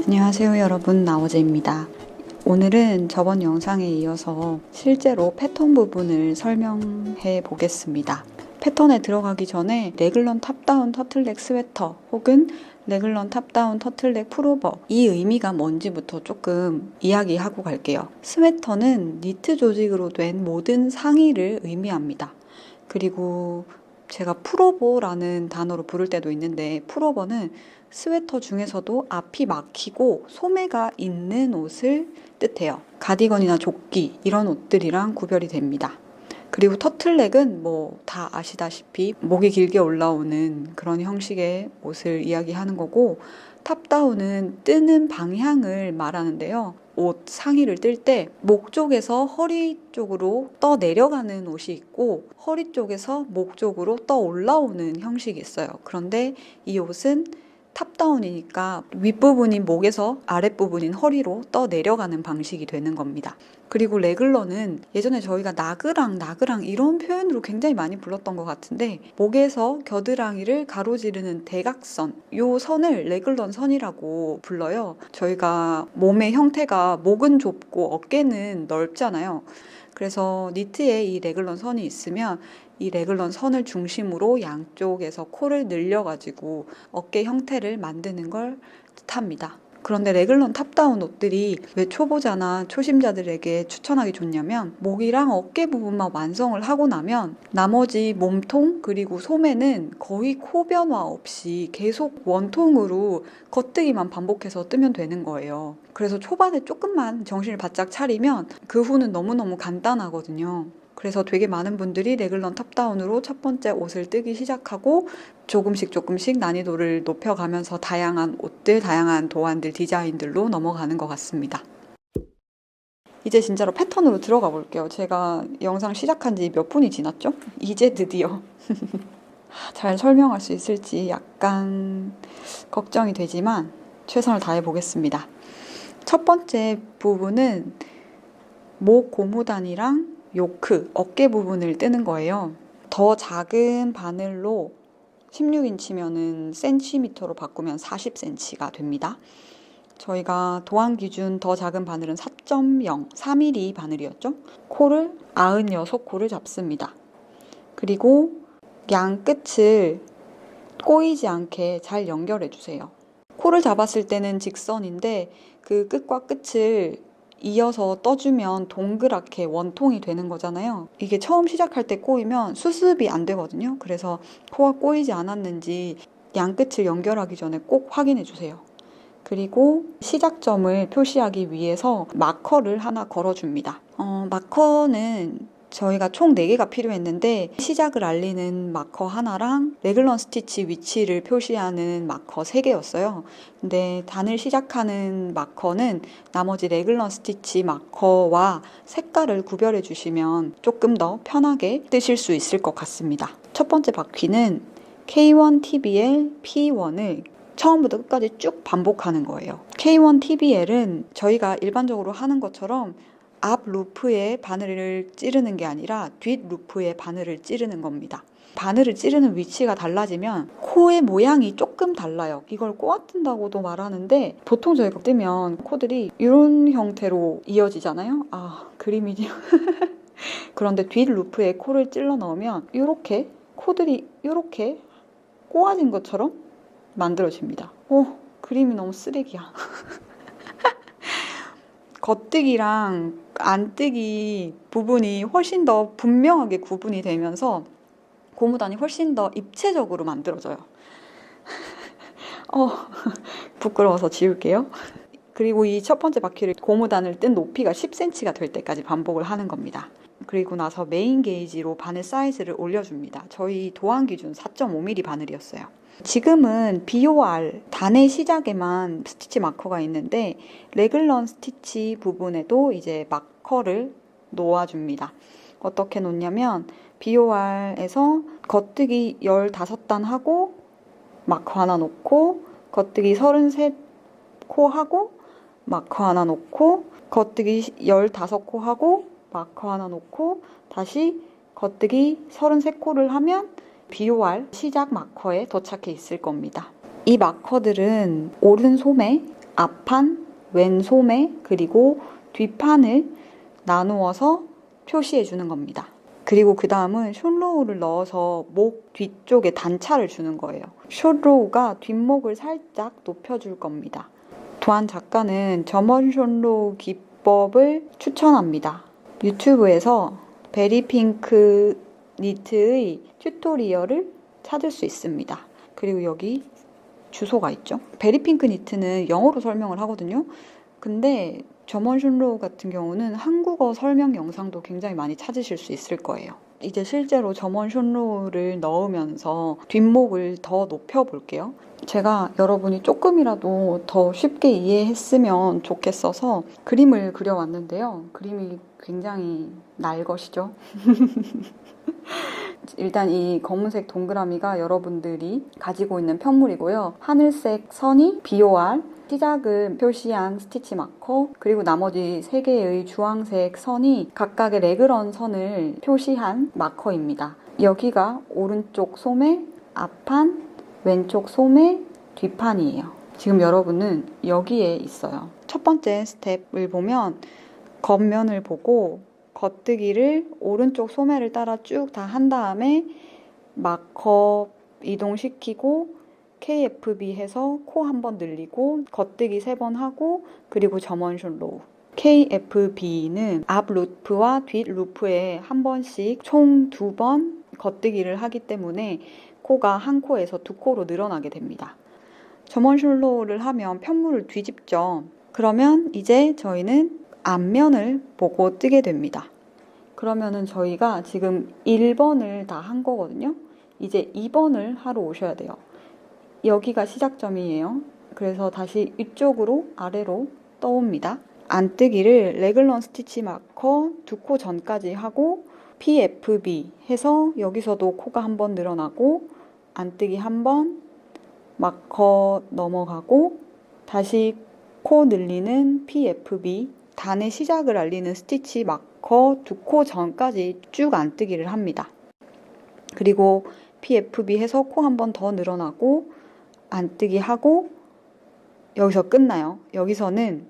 안녕하세요 여러분, 나오제입니다. 오늘은 저번 영상에 이어서 실제로 패턴 부분을 설명해 보겠습니다. 패턴에 들어가기 전에 레글런 탑다운 터틀넥 스웨터 혹은 레글런 탑다운 터틀넥 풀오버, 이 의미가 뭔지부터 조금 이야기하고 갈게요. 스웨터는 니트 조직으로 된 모든 상의를 의미합니다. 그리고 제가 풀오버라는 단어로 부를 때도 있는데, 풀오버는 스웨터 중에서도 앞이 막히고 소매가 있는 옷을 뜻해요. 가디건이나 조끼 이런 옷들이랑 구별이 됩니다. 그리고 터틀넥은 뭐 다 아시다시피 목이 길게 올라오는 그런 형식의 옷을 이야기하는 거고, 탑다운은 뜨는 방향을 말하는데요. 옷 상의를 뜰 때 목 쪽에서 허리 쪽으로 떠 내려가는 옷이 있고, 허리 쪽에서 목 쪽으로 떠 올라오는 형식이 있어요. 그런데 이 옷은 탑다운이니까 윗부분인 목에서 아랫부분인 허리로 떠 내려가는 방식이 되는 겁니다. 그리고 레글러는 예전에 저희가 나그랑 이런 표현으로 굉장히 많이 불렀던 것 같은데, 목에서 겨드랑이를 가로지르는 대각선, 요 선을 레글런 선이라고 불러요. 저희가 몸의 형태가 목은 좁고 어깨는 넓잖아요. 그래서 니트에 이 레글런 선이 있으면 이 레글런 선을 중심으로 양쪽에서 코를 늘려가지고 어깨 형태를 만드는 걸 뜻합니다. 그런데 레글런 탑다운 옷들이 왜 초보자나 초심자들에게 추천하기 좋냐면, 목이랑 어깨 부분만 완성을 하고 나면 나머지 몸통 그리고 소매는 거의 코 변화 없이 계속 원통으로 겉뜨기만 반복해서 뜨면 되는 거예요. 그래서 초반에 조금만 정신을 바짝 차리면 그 후는 너무너무 간단하거든요. 그래서 되게 많은 분들이 레글런 탑다운으로 첫 번째 옷을 뜨기 시작하고 조금씩 난이도를 높여가면서 다양한 옷들, 다양한 도안들, 디자인들로 넘어가는 것 같습니다. 이제 진짜로 패턴으로 들어가 볼게요. 제가 영상 시작한 지 몇 분이 지났죠? 이제 드디어 잘 설명할 수 있을지 약간 걱정이 되지만 최선을 다해 보겠습니다. 첫 번째 부분은 목 고무단이랑 요크, 어깨 부분을 뜨는 거예요. 더 작은 바늘로 16인치면은 센티미터로 바꾸면 40cm가 됩니다. 저희가 도안 기준 더 작은 바늘은 4.0, 4mm 바늘이었죠. 코를 96코를 잡습니다. 그리고 양 끝을 꼬이지 않게 잘 연결해 주세요. 코를 잡았을 때는 직선인데 그 끝과 끝을 이어서 떠주면 동그랗게 원통이 되는 거잖아요. 이게 처음 시작할 때 꼬이면 수습이 안 되거든요. 그래서 코가 꼬이지 않았는지 양 끝을 연결하기 전에 꼭 확인해 주세요. 그리고 시작점을 표시하기 위해서 마커를 하나 걸어줍니다. 마커는 저희가 총 4개가 필요했는데, 시작을 알리는 마커 하나랑 레글런 스티치 위치를 표시하는 마커 3개였어요. 근데 단을 시작하는 마커는 나머지 레글런 스티치 마커와 색깔을 구별해 주시면 조금 더 편하게 뜨실 수 있을 것 같습니다. 첫 번째 바퀴는 K1 TBL P1을 처음부터 끝까지 쭉 반복하는 거예요. K1 TBL은 저희가 일반적으로 하는 것처럼 앞 루프에 바늘을 찌르는 게 아니라 뒷 루프에 바늘을 찌르는 겁니다. 바늘을 찌르는 위치가 달라지면 코의 모양이 조금 달라요. 이걸 꼬아뜬다고도 말하는데, 보통 저희가 뜨면 코들이 이런 형태로 이어지잖아요. 그림이죠. 그런데 뒷 루프에 코를 찔러 넣으면 이렇게 코들이 이렇게 꼬아진 것처럼 만들어집니다. 그림이 너무 쓰레기야. 겉뜨기랑 안뜨기 부분이 훨씬 더 분명하게 구분이 되면서 고무단이 훨씬 더 입체적으로 만들어져요. 부끄러워서 지울게요. 그리고 이 첫 번째 바퀴를 고무단을 뜬 높이가 10cm가 될 때까지 반복을 하는 겁니다. 그리고 나서 메인 게이지로 바늘 사이즈를 올려줍니다. 저희 도안 기준 4.5mm 바늘이었어요. 지금은 BOR, 단의 시작에만 스티치 마커가 있는데, 레글런 스티치 부분에도 이제 마커를 놓아줍니다. 어떻게 놓냐면, BOR에서 겉뜨기 15단 하고 마커 하나 놓고, 겉뜨기 33코 하고 마커 하나 놓고, 겉뜨기 15코 하고 마커 하나 놓고, 다시 겉뜨기 33코를 하면 BOR 시작 마커에 도착해 있을 겁니다. 이 마커들은 오른 소매, 앞판, 왼 소매, 그리고 뒷판을 나누어서 표시해 주는 겁니다. 그리고 그 다음은 숏로우를 넣어서 목 뒤쪽에 단차를 주는 거예요. 숏로우가 뒷목을 살짝 높여줄 겁니다. 도안 작가는 점원 숏로우 기법을 추천합니다. 유튜브에서 베리핑크 니트의 튜토리얼을 찾을 수 있습니다. 그리고 여기 주소가 있죠. 베리핑크 니트는 영어로 설명을 하거든요. 근데 점원 숏로우 같은 경우는 한국어 설명 영상도 굉장히 많이 찾으실 수 있을 거예요. 이제 실제로 점원 숏로우를 넣으면서 뒷목을 더 높여 볼게요. 제가 여러분이 조금이라도 더 쉽게 이해했으면 좋겠어서 그림을 그려왔는데요. 그림이 굉장히 날것이죠. 일단 이 검은색 동그라미가 여러분들이 가지고 있는 편물이고요. 하늘색 선이 BOR, 시작을 표시한 스티치 마커, 그리고 나머지 3개의 주황색 선이 각각의 레그런 선을 표시한 마커입니다. 여기가 오른쪽 소매, 앞판, 왼쪽 소매, 뒷판이에요. 지금 여러분은 여기에 있어요. 첫 번째 스텝을 보면 겉면을 보고 겉뜨기를 오른쪽 소매를 따라 쭉 다 한 다음에 마커 이동시키고 KFB 해서 코 한 번 늘리고 겉뜨기 3번 하고 그리고 점원 숏로우. KFB는 앞 루프와 뒷 루프에 한 번씩 총 2번 겉뜨기를 하기 때문에 코가 한 코에서 2코로 늘어나게 됩니다. 점원 숏로우를 하면 편물을 뒤집죠. 그러면 이제 저희는 앞면을 보고 뜨게 됩니다. 그러면은 저희가 지금 1번을 다 한 거거든요. 이제 2번을 하러 오셔야 돼요. 여기가 시작점이에요. 그래서 다시 위쪽으로 아래로 떠옵니다. 안뜨기를 레글런 스티치 마커 2코 전까지 하고 PFB 해서 여기서도 코가 한 번 늘어나고 안뜨기 한 번, 마커 넘어가고 다시 코 늘리는 PFB, 단의 시작을 알리는 스티치 마커 2코 전까지 쭉 안뜨기를 합니다. 그리고 PFB 해서 코 한 번 더 늘어나고 안뜨기 하고 여기서 끝나요. 여기서는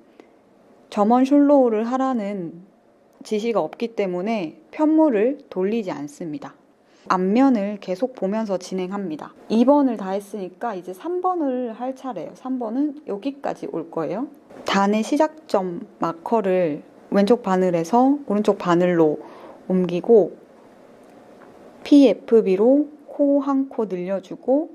점원 숏로우를 하라는 지시가 없기 때문에 편물을 돌리지 않습니다. 앞면을 계속 보면서 진행합니다. 2번을 다 했으니까 이제 3번을 할 차례예요. 3번은 여기까지 올 거예요. 단의 시작점 마커를 왼쪽 바늘에서 오른쪽 바늘로 옮기고 PFB로 코 한 코 늘려주고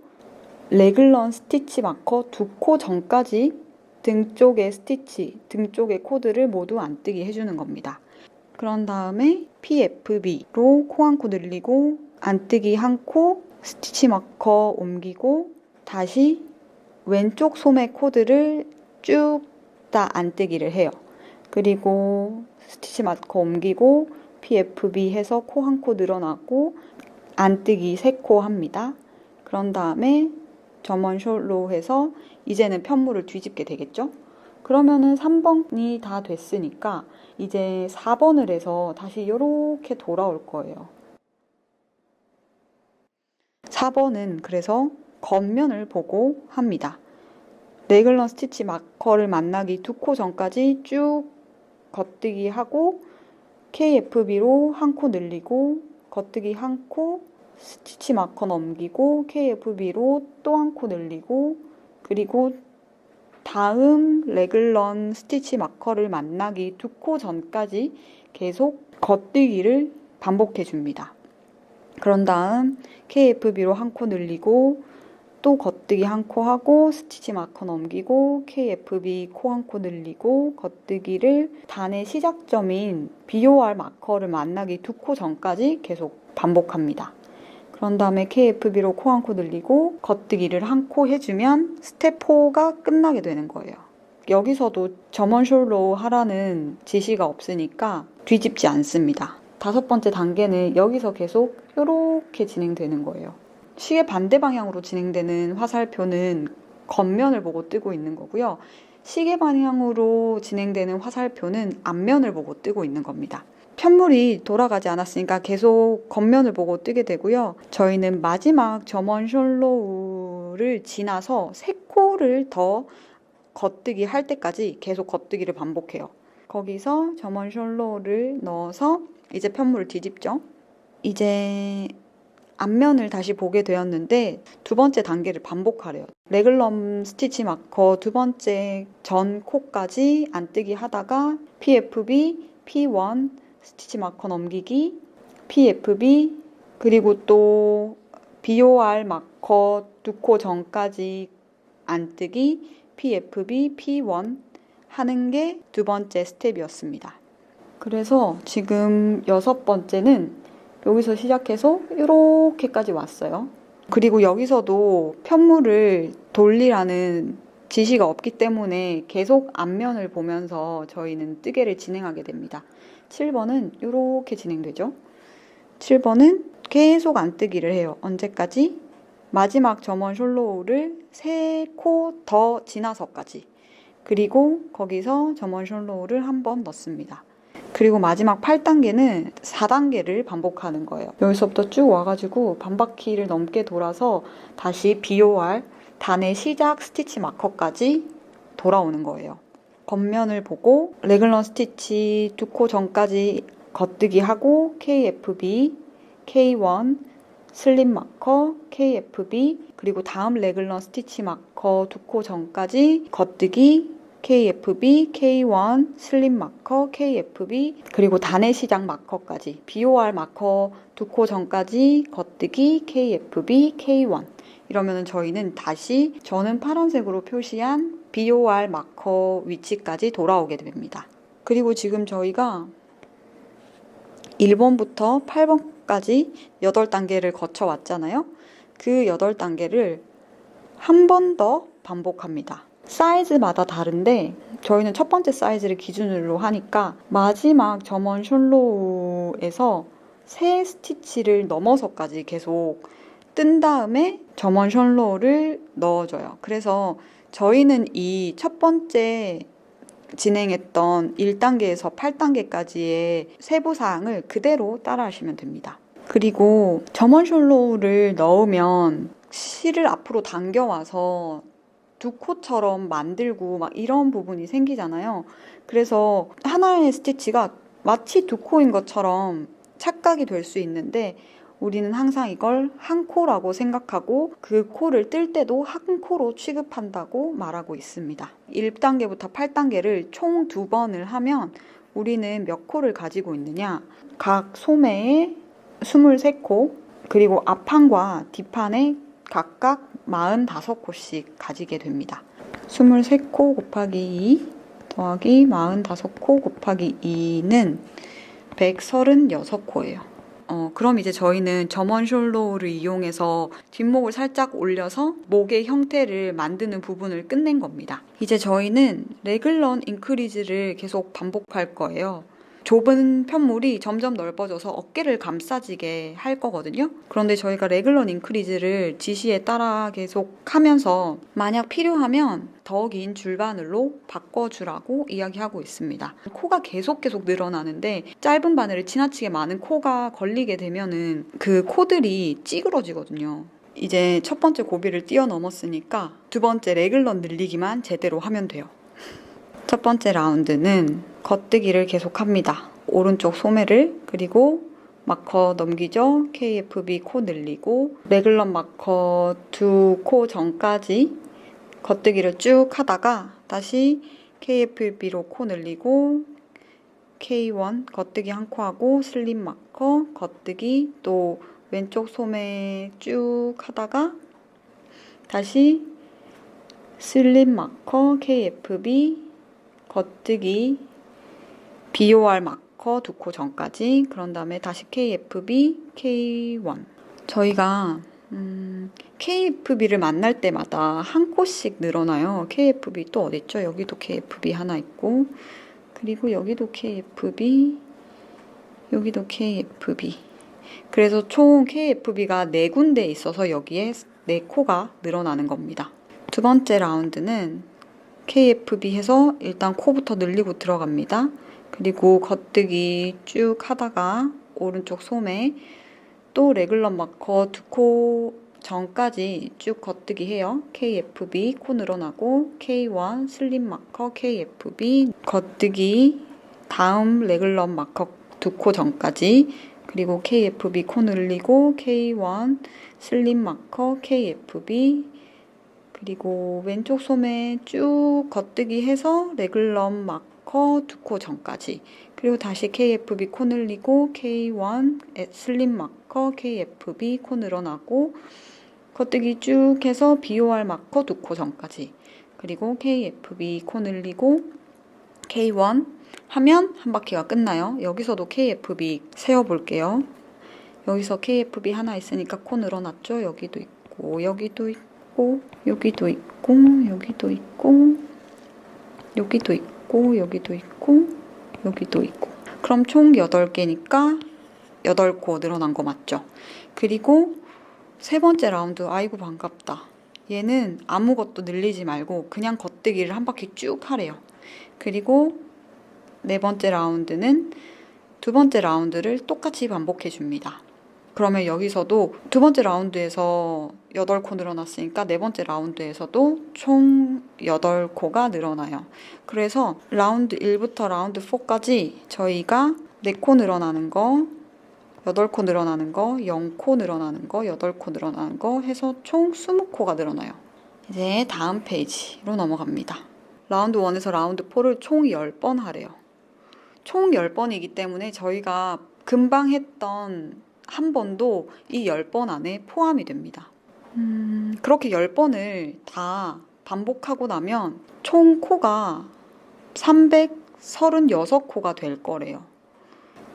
레글런 스티치 마커 2코 전까지 등 쪽의 스티치, 등 쪽의 코드를 모두 안뜨기 해주는 겁니다. 그런 다음에 PFB로 코 한 코 늘리고 안뜨기 한 코, 스티치 마커 옮기고 다시 왼쪽 소매 코드를 쭉 다 안뜨기를 해요. 그리고 스티치 마커 옮기고 PFB 해서 코 한 코 늘어나고 안뜨기 3코 합니다. 그런 다음에 점원 숏로우 해서 이제는 편물을 뒤집게 되겠죠? 그러면은 3번이 다 됐으니까 이제 4번을 해서 다시 이렇게 돌아올 거예요. 4번은 그래서 겉면을 보고 합니다. 레글런 스티치 마커를 만나기 2코 전까지 쭉 겉뜨기 하고 KFB로 한 코 늘리고 겉뜨기 한 코, 스티치 마커 넘기고 KFB로 또 한 코 늘리고 그리고 다음 레글런 스티치 마커를 만나기 2코 전까지 계속 겉뜨기를 반복해 줍니다. 그런 다음 KFB로 한 코 늘리고 또 겉뜨기 한 코 하고 스티치 마커 넘기고 KFB 코 한 코 늘리고 겉뜨기를 단의 시작점인 BOR 마커를 만나기 2코 전까지 계속 반복합니다. 그런 다음에 KFB로 코 한 코 늘리고 겉뜨기를 한 코 해주면 스텝 4가 끝나게 되는 거예요. 여기서도 점원 숏로우 하라는 지시가 없으니까 뒤집지 않습니다. 5번째 단계는 여기서 계속 이렇게 진행되는 거예요. 시계 반대 방향으로 진행되는 화살표는 겉면을 보고 뜨고 있는 거고요. 시계 방향으로 진행되는 화살표는 앞면을 보고 뜨고 있는 겁니다. 편물이 돌아가지 않았으니까 계속 겉면을 보고 뜨게 되고요. 저희는 마지막 점원 숏로우를 지나서 3코를 더 겉뜨기 할 때까지 계속 겉뜨기를 반복해요. 거기서 점원 숄로를 넣어서 이제 편물을 뒤집죠. 이제 앞면을 다시 보게 되었는데 두 번째 단계를 반복하래요. 레글럼 스티치 마커 두 번째 전 코까지 안뜨기 하다가 PFB, P1 스티치 마커 넘기기, PFB, 그리고 또 BOR 마커 두 코 전까지 안뜨기, PFB, P1 하는 게 두 번째 스텝이었습니다. 그래서 지금 6번째는 여기서 시작해서 이렇게까지 왔어요. 그리고 여기서도 편물을 돌리라는 지시가 없기 때문에 계속 앞면을 보면서 저희는 뜨개를 진행하게 됩니다. 7번은 이렇게 진행되죠. 7번은 계속 안뜨기를 해요. 언제까지? 마지막 점원 숄로우를 3코 더 지나서까지. 그리고 거기서 점원 숄로우를 한 번 넣습니다. 그리고 마지막 8단계는 4단계를 반복하는 거예요. 여기서부터 쭉 와가지고 반바퀴를 넘게 돌아서 다시 BOR, 단의 시작 스티치 마커까지 돌아오는 거예요. 겉면을 보고 레글런 스티치 2코 전까지 겉뜨기 하고 KFB, K1, 슬립 마커, KFB, 그리고 다음 레글런 스티치 마커 2코 전까지 겉뜨기, KFB, K1, 슬립 마커, KFB, 그리고 단의 시작 마커까지 BOR 마커 2코 전까지 겉뜨기, KFB, K1 이러면은 저희는 다시 저는 파란색으로 표시한 BOR 마커 위치까지 돌아오게 됩니다. 그리고 지금 저희가 1번부터 8번까지 8단계를 거쳐왔잖아요. 그 8단계를 한 번 더 반복합니다. 사이즈마다 다른데 저희는 첫 번째 사이즈를 기준으로 하니까 마지막 점원 숄로우에서 세 스티치를 넘어서까지 계속 뜬 다음에 점원 숄로우를 넣어줘요. 그래서 저희는 이 첫 번째 진행했던 1단계에서 8단계까지의 세부사항을 그대로 따라 하시면 됩니다. 그리고 점원 숄로우를 넣으면 실을 앞으로 당겨와서 두 코처럼 만들고 막 이런 부분이 생기잖아요. 그래서 하나의 스티치가 마치 두 코인 것처럼 착각이 될 수 있는데 우리는 항상 이걸 한 코라고 생각하고 그 코를 뜰 때도 한 코로 취급한다고 말하고 있습니다. 1단계부터 8단계를 총 2번을 하면 우리는 몇 코를 가지고 있느냐? 각 소매에 23코, 그리고 앞판과 뒷판에 각각 45코씩 가지게 됩니다. 23코 곱하기 2 더하기 45코 곱하기 2는 136코예요. 그럼 이제 저희는 점원 숄로우를 이용해서 뒷목을 살짝 올려서 목의 형태를 만드는 부분을 끝낸 겁니다. 이제 저희는 레글런 인크리즈를 계속 반복할 거예요. 좁은 편물이 점점 넓어져서 어깨를 감싸지게 할 거거든요. 그런데 저희가 레글런 인크리즈를 지시에 따라 계속 하면서 만약 필요하면 더 긴 줄바늘로 바꿔주라고 이야기하고 있습니다. 코가 계속 늘어나는데 짧은 바늘에 지나치게 많은 코가 걸리게 되면은 그 코들이 찌그러지거든요. 이제 첫 번째 고비를 뛰어넘었으니까 두 번째 레글런 늘리기만 제대로 하면 돼요. 첫 번째 라운드는 겉뜨기를 계속합니다. 오른쪽 소매를 그리고 마커 넘기죠. KFB 코 늘리고 레글런 마커 2코 전까지 겉뜨기를 쭉 하다가 다시 KFB로 코 늘리고 K1 겉뜨기 한 코 하고 슬립 마커 겉뜨기 또 왼쪽 소매 쭉 하다가 다시 슬립 마커 KFB 겉뜨기 BOR 마커 2코 전까지 그런 다음에 다시 KFB, K1 저희가 KFB를 만날 때마다 한 코씩 늘어나요. KFB 또 어딨죠? 여기도 KFB 하나 있고 그리고 여기도 KFB 여기도 KFB 그래서 총 KFB가 4군데 있어서 여기에 4코가 늘어나는 겁니다. 두 번째 라운드는 KFB 해서 일단 코부터 늘리고 들어갑니다. 그리고 겉뜨기 쭉 하다가 오른쪽 소매 또 레글런 마커 2코 전까지 쭉 겉뜨기 해요. KFB 코 늘어나고 K1 슬립 마커 KFB 겉뜨기 다음 레글럼 마커 두 코 전까지 그리고 KFB 코 늘리고 K1 슬립 마커 KFB 그리고 왼쪽 소매 쭉 겉뜨기 해서 레글럼 마커 두 코 전까지 그리고 다시 KFB 코 늘리고 K1 슬립 마커 KFB 코 늘어나고 겉뜨기 쭉 해서 BOR 마커 두 코 전까지 그리고 KFB 코 늘리고 K1 하면 한 바퀴가 끝나요. 여기서도 KFB 세어볼게요. 여기서 KFB 하나 있으니까 코 늘어났죠? 여기도 있고 여기도 있고 여기도 있고 여기도 있고 여기도 있고 여기도 있고 여기도 있고 그럼 총 8개니까 8코 늘어난 거 맞죠? 그리고 세 번째 라운드 아이고 반갑다. 얘는 아무것도 늘리지 말고 그냥 겉뜨기를 한 바퀴 쭉 하래요. 그리고 네 번째 라운드는 두 번째 라운드를 똑같이 반복해 줍니다. 그러면 여기서도 두 번째 라운드에서 8코 늘어났으니까 네 번째 라운드에서도 총 8코가 늘어나요. 그래서 라운드 1부터 라운드 4까지 저희가 4코 늘어나는 거, 8코 늘어나는 거, 0코 늘어나는 거, 8코 늘어나는 거 해서 총 20코가 늘어나요. 이제 다음 페이지로 넘어갑니다. 라운드 1에서 라운드 4를 총 10번 하래요. 총 10번이기 때문에 저희가 금방 했던 한 번도 이 10번 안에 포함이 됩니다. 그렇게 10번을 다 반복하고 나면 총 코가 336코가 될 거래요.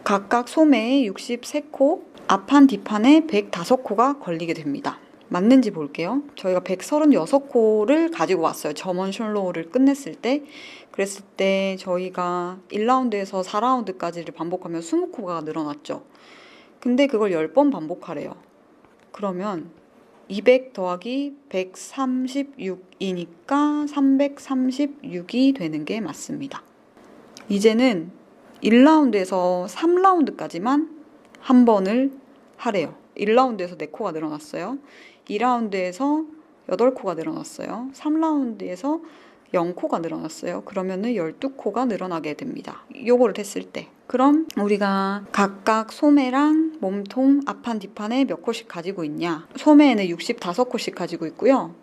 각각 소매에 63코, 앞판 뒷판에 105코가 걸리게 됩니다. 맞는지 볼게요. 저희가 136코를 가지고 왔어요. 점원 숄로우를 끝냈을 때. 그랬을 때 저희가 1라운드에서 4라운드까지를 반복하면 20코가 늘어났죠. 근데 그걸 10번 반복하래요. 그러면 200 더하기 136이니까 336이 되는 게 맞습니다. 이제는 1라운드에서 3라운드까지만 한 번을 하래요. 1라운드에서 4코가 늘어났어요. 2라운드에서 8코가 늘어났어요. 3라운드에서 0코가 늘어났어요. 그러면은 12코가 늘어나게 됩니다. 요거를 했을 때. 그럼 우리가 각각 소매랑 몸통 앞판 뒷판에 몇 코씩 가지고 있냐? 소매에는 65코씩 가지고 있고요.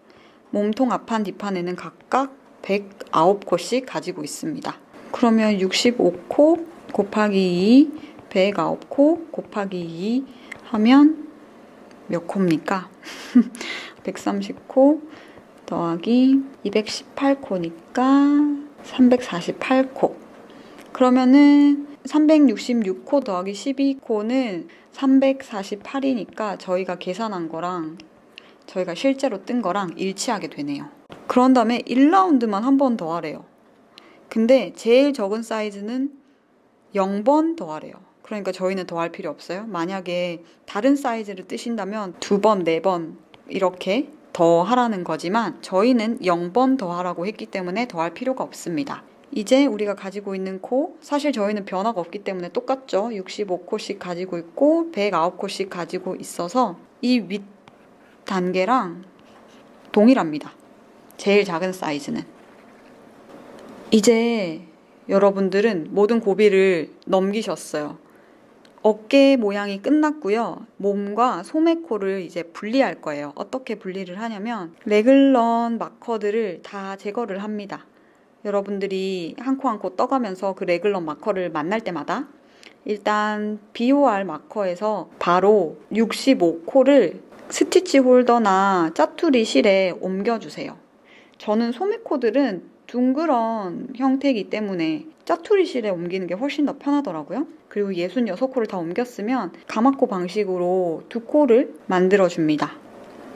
몸통 앞판 뒷판에는 각각 109코씩 가지고 있습니다. 그러면 65코 곱하기 2, 109코 곱하기 2 하면 몇 코입니까? 130코 더하기 218코니까 348코. 그러면은 366코 더하기 12코는 348이니까 저희가 계산한 거랑 저희가 실제로 뜬 거랑 일치하게 되네요. 그런 다음에 1라운드만 한 번 더 하래요. 근데 제일 적은 사이즈는 0번 더 하래요. 그러니까 저희는 더 할 필요 없어요. 만약에 다른 사이즈를 뜨신다면 2번, 4번 이렇게 더 하라는 거지만 저희는 0번 더 하라고 했기 때문에 더 할 필요가 없습니다. 이제 우리가 가지고 있는 코, 사실 저희는 변화가 없기 때문에 똑같죠. 65코씩 가지고 있고 109코씩 가지고 있어서 이 윗 단계랑 동일합니다. 제일 작은 사이즈는. 이제 여러분들은 모든 고비를 넘기셨어요. 어깨 모양이 끝났고요. 몸과 소매코를 이제 분리할 거예요. 어떻게 분리를 하냐면 레글런 마커들을 다 제거를 합니다. 여러분들이 한 코 한 코 떠가면서 그 레글런 마커를 만날 때마다 일단 BOR 마커에서 바로 65코를 스티치 홀더나 짜투리 실에 옮겨주세요. 저는 소매코들은 둥그런 형태이기 때문에 짜투리 실에 옮기는 게 훨씬 더 편하더라고요. 그리고 66코를 다 옮겼으면 가마코 방식으로 2코를 만들어줍니다.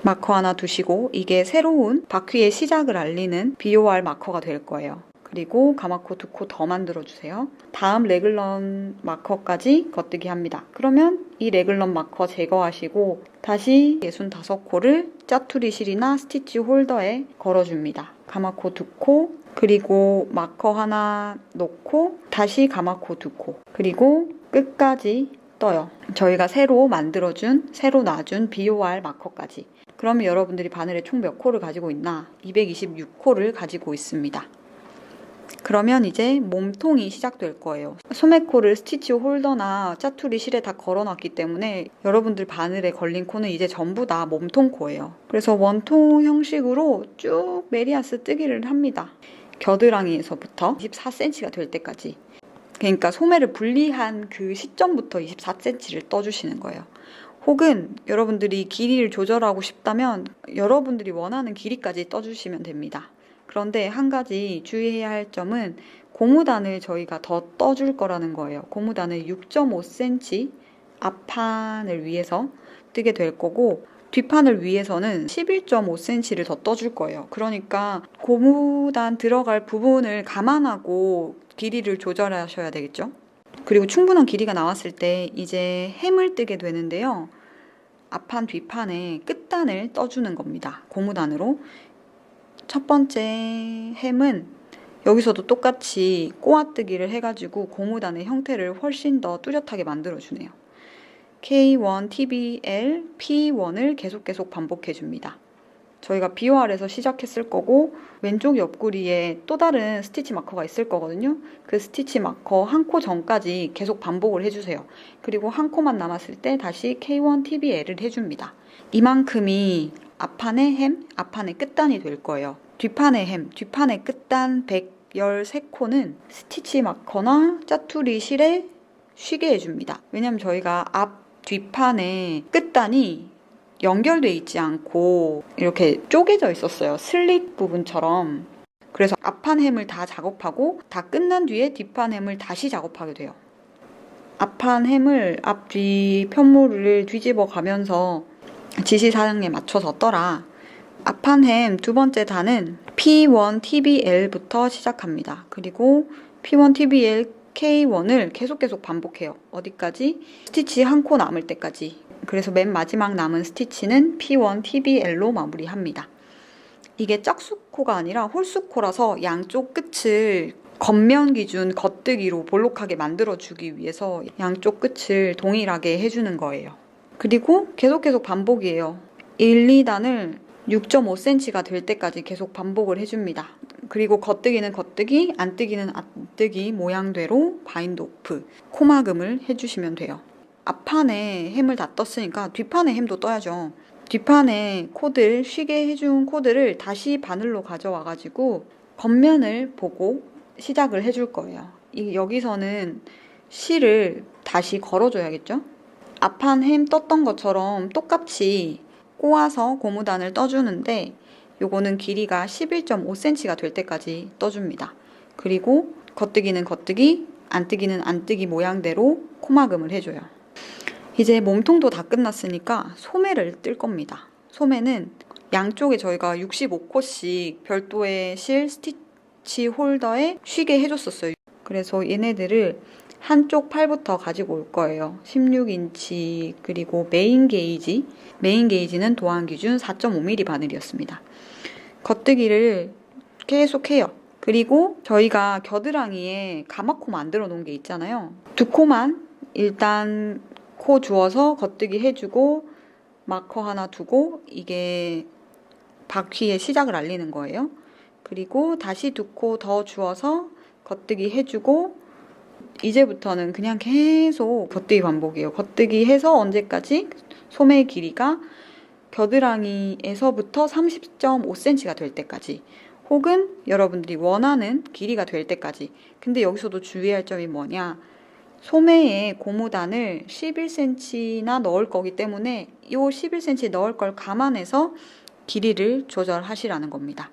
마커 하나 두시고 이게 새로운 바퀴의 시작을 알리는 BOR 마커가 될 거예요. 그리고 가마코 2코 더 만들어주세요. 다음 레글런 마커까지 겉뜨기 합니다. 그러면 이 레글런 마커 제거하시고 다시 65코를 짜투리 실이나 스티치 홀더에 걸어줍니다. 가마코 2코 그리고 마커 하나 놓고 다시 가마코 2코 그리고 끝까지 떠요. 저희가 새로 놔준 BOR 마커까지. 그러면 여러분들이 바늘에 총 몇 코를 가지고 있나? 226코를 가지고 있습니다. 그러면 이제 몸통이 시작될 거예요. 소매코를 스티치 홀더나 짜투리 실에 다 걸어놨기 때문에 여러분들 바늘에 걸린 코는 이제 전부 다 몸통 코예요. 그래서 원통 형식으로 쭉 메리아스 뜨기를 합니다. 겨드랑이에서부터 24cm가 될 때까지. 그러니까 소매를 분리한 그 시점부터 24cm를 떠주시는 거예요. 혹은 여러분들이 길이를 조절하고 싶다면 여러분들이 원하는 길이까지 떠주시면 됩니다. 그런데 한 가지 주의해야 할 점은 고무단을 저희가 더 떠줄 거라는 거예요. 고무단을 6.5cm 앞판을 위해서 뜨게 될 거고 뒷판을 위해서는 11.5cm를 더 떠줄 거예요. 그러니까 고무단 들어갈 부분을 감안하고 길이를 조절하셔야 되겠죠. 그리고 충분한 길이가 나왔을 때 이제 햄을 뜨게 되는데요. 앞판 뒷판에 끝단을 떠주는 겁니다. 고무단으로. 첫 번째 햄은 여기서도 똑같이 꼬아뜨기를 해가지고 고무단의 형태를 훨씬 더 뚜렷하게 만들어주네요. K1, TBL, P1을 계속 반복해줍니다. 저희가 BOR에서 시작했을 거고 왼쪽 옆구리에 또 다른 스티치 마커가 있을 거거든요. 그 스티치 마커 한 코 전까지 계속 반복을 해주세요. 그리고 한 코만 남았을 때 다시 K1, TBL을 해줍니다. 이만큼이 앞판의 햄, 앞판의 끝단이 될 거예요. 뒷판의 햄, 뒷판의 끝단 113코는 스티치 마커나 짜투리 실에 쉬게 해줍니다. 왜냐면 저희가 앞, 뒷판의 끝단이 연결돼 있지 않고 이렇게 쪼개져 있었어요. 슬릿 부분처럼. 그래서 앞판 햄을 다 작업하고 다 끝난 뒤에 뒷판 햄을 다시 작업하게 돼요. 앞판 햄을 앞뒤 편물을 뒤집어 가면서 지시사항에 맞춰서 떠라. 앞판 햄 두 번째 단은 P1 TBL부터 시작합니다. 그리고 P1 TBL K1을 계속 반복해요. 어디까지? 스티치 한 코 남을 때까지. 그래서 맨 마지막 남은 스티치는 P1 TBL로 마무리합니다. 이게 짝수코가 아니라 홀수코라서 양쪽 끝을 겉면 기준 겉뜨기로 볼록하게 만들어주기 위해서 양쪽 끝을 동일하게 해주는 거예요. 그리고 계속 반복이에요. 1, 2단을 6.5cm가 될 때까지 계속 반복을 해줍니다. 그리고 겉뜨기는 겉뜨기, 안뜨기는 안뜨기 모양대로 바인드 오프, 코막음을 해주시면 돼요. 앞판에 햄을 다 떴으니까 뒷판에 햄도 떠야죠. 뒷판에 코들, 쉬게 해준 코들을 다시 바늘로 가져와가지고 겉면을 보고 시작을 해줄 거예요. 여기서는 실을 다시 걸어줘야겠죠? 앞판 햄 떴던 것처럼 똑같이 꼬아서 고무단을 떠주는데 요거는 길이가 11.5cm가 될 때까지 떠줍니다. 그리고 겉뜨기는 겉뜨기, 안뜨기는 안뜨기 모양대로 코막음을 해줘요. 이제 몸통도 다 끝났으니까 소매를 뜰 겁니다. 소매는 양쪽에 저희가 65코씩 별도의 실 스티치 홀더에 쉬게 해줬었어요. 그래서 얘네들을 한쪽 팔부터 가지고 올 거예요. 16인치 그리고 메인 게이지는 도안 기준 4.5mm 바늘이었습니다. 겉뜨기를 계속 해요. 그리고 저희가 겨드랑이에 가마코 만들어 놓은 게 있잖아요. 두 코만 일단 코 주워서 겉뜨기 해주고 마커 하나 두고 이게 바퀴의 시작을 알리는 거예요. 그리고 다시 두 코 더 주워서 겉뜨기 해주고 이제부터는 그냥 계속 겉뜨기 반복이에요. 겉뜨기 해서 언제까지? 소매의 길이가 겨드랑이에서부터 30.5cm가 될 때까지 혹은 여러분들이 원하는 길이가 될 때까지. 근데 여기서도 주의할 점이 뭐냐? 소매에 고무단을 11cm나 넣을 거기 때문에 이 11cm 넣을 걸 감안해서 길이를 조절하시라는 겁니다.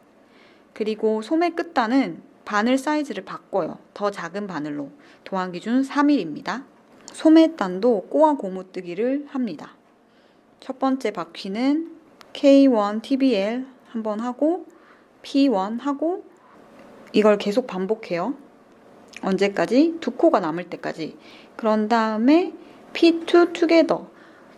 그리고 소매 끝단은 바늘 사이즈를 바꿔요. 더 작은 바늘로. 도안 기준 4mm입니다. 소매단도 꼬아 고무뜨기를 합니다. 첫 번째 바퀴는 K1 TBL 한번 하고 P1 하고 이걸 계속 반복해요. 언제까지? 두 코가 남을 때까지. 그런 다음에 P2 투게더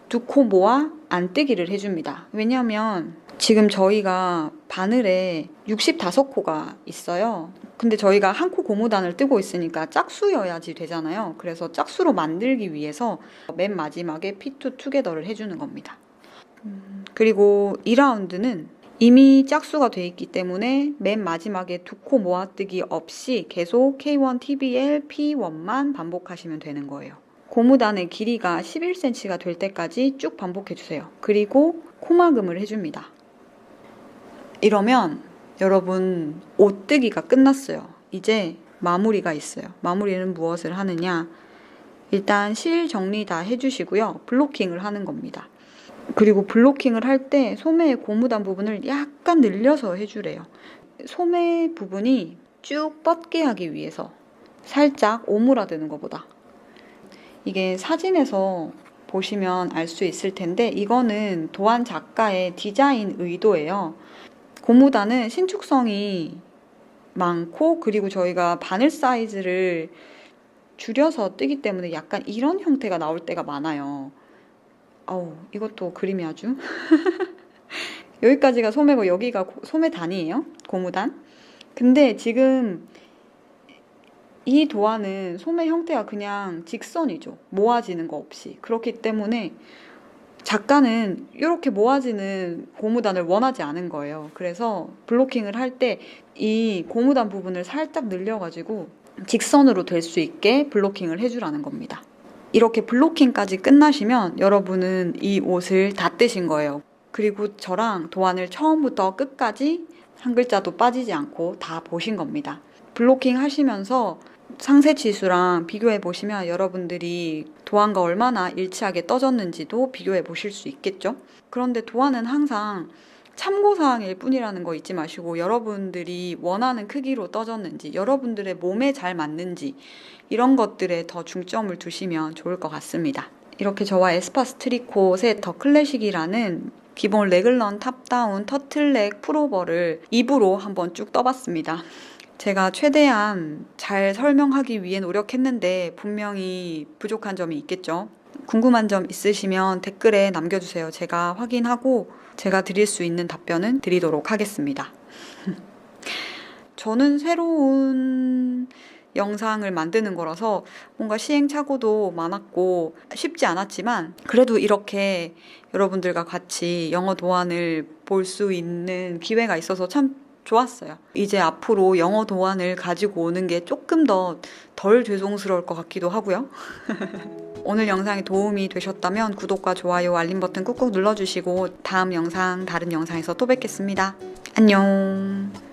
두 코 모아 안뜨기를 해줍니다. 왜냐면 지금 저희가 바늘에 65코가 있어요. 근데 저희가 한 코 고무단을 뜨고 있으니까 짝수여야지 되잖아요. 그래서 짝수로 만들기 위해서 맨 마지막에 P2 투게더를 해주는 겁니다. 그리고 2라운드는 이미 짝수가 돼 있기 때문에 맨 마지막에 두 코 모아뜨기 없이 계속 K1 TBL P1만 반복하시면 되는 거예요. 고무단의 길이가 11cm가 될 때까지 쭉 반복해주세요. 그리고 코막음을 해줍니다. 이러면 여러분 오뜨기가 끝났어요. 이제 마무리가 있어요. 마무리는 무엇을 하느냐? 일단 실 정리 다 해주시고요. 블로킹을 하는 겁니다. 그리고 블로킹을 할 때 소매의 고무단 부분을 약간 늘려서 해주래요. 소매 부분이 쭉 뻗게 하기 위해서 살짝 오므라드는 것보다. 이게 사진에서 보시면 알 수 있을 텐데 이거는 도안 작가의 디자인 의도예요. 고무단은 신축성이 많고 그리고 저희가 바늘 사이즈를 줄여서 뜨기 때문에 약간 이런 형태가 나올 때가 많아요. 이것도 그림이 아주 여기까지가 소매고 여기가 소매단이에요. 고무단. 근데 지금 이 도안은 소매 형태가 그냥 직선이죠. 모아지는 거 없이. 그렇기 때문에 작가는 이렇게 모아지는 고무단을 원하지 않은 거예요. 그래서 블로킹을 할 때 이 고무단 부분을 살짝 늘려가지고 직선으로 될 수 있게 블로킹을 해주라는 겁니다. 이렇게 블로킹까지 끝나시면 여러분은 이 옷을 다 뜨신 거예요. 그리고 저랑 도안을 처음부터 끝까지 한 글자도 빠지지 않고 다 보신 겁니다. 블로킹 하시면서 상세 치수랑 비교해 보시면 여러분들이 도안과 얼마나 일치하게 떠졌는지도 비교해 보실 수 있겠죠? 그런데 도안은 항상 참고사항일 뿐이라는 거 잊지 마시고 여러분들이 원하는 크기로 떠졌는지 여러분들의 몸에 잘 맞는지 이런 것들에 더 중점을 두시면 좋을 것 같습니다. 이렇게 저와 에스파스 트리콧의 더 클래식이라는 기본 레글런 탑다운 터틀넥 풀오버를 입으로 한번 쭉 떠봤습니다. 제가 최대한 잘 설명하기 위해 노력했는데 분명히 부족한 점이 있겠죠. 궁금한 점 있으시면 댓글에 남겨주세요. 제가 확인하고 제가 드릴 수 있는 답변은 드리도록 하겠습니다. 저는 새로운 영상을 만드는 거라서 뭔가 시행착오도 많았고 쉽지 않았지만 그래도 이렇게 여러분들과 같이 영어 도안을 볼 수 있는 기회가 있어서 참 좋았어요. 이제 앞으로 영어 도안을 가지고 오는 게 조금 더 덜 죄송스러울 것 같기도 하고요. 오늘 영상이 도움이 되셨다면 구독과 좋아요, 알림 버튼 꾹꾹 눌러주시고 다음 영상, 다른 영상에서 또 뵙겠습니다. 안녕.